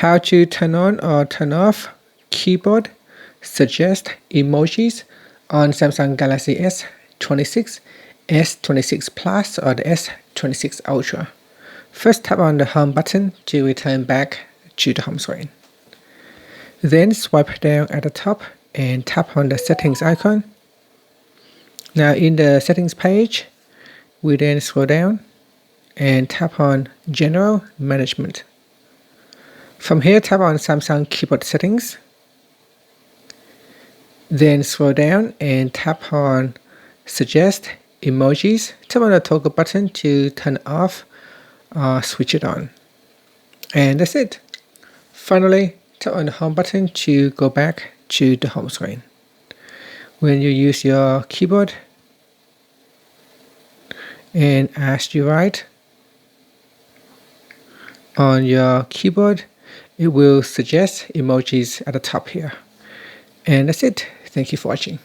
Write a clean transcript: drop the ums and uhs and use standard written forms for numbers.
How to turn on or turn off keyboard suggest emojis on Samsung Galaxy S26, S26 Plus or the S26 Ultra. First tap on the home button to return back to the home screen. Then swipe down at the top and tap on the settings icon. Now in the settings page, we then scroll down and tap on General Management. From here, tap on Samsung Keyboard Settings. Then scroll down and tap on Suggest Emojis. Tap on the toggle button to turn off or switch it on. And that's it. Finally, tap on the home button to go back to the home screen. When you use your keyboard and as you write on your keyboard, it will suggest emojis at the top here. And that's it. Thank you for watching.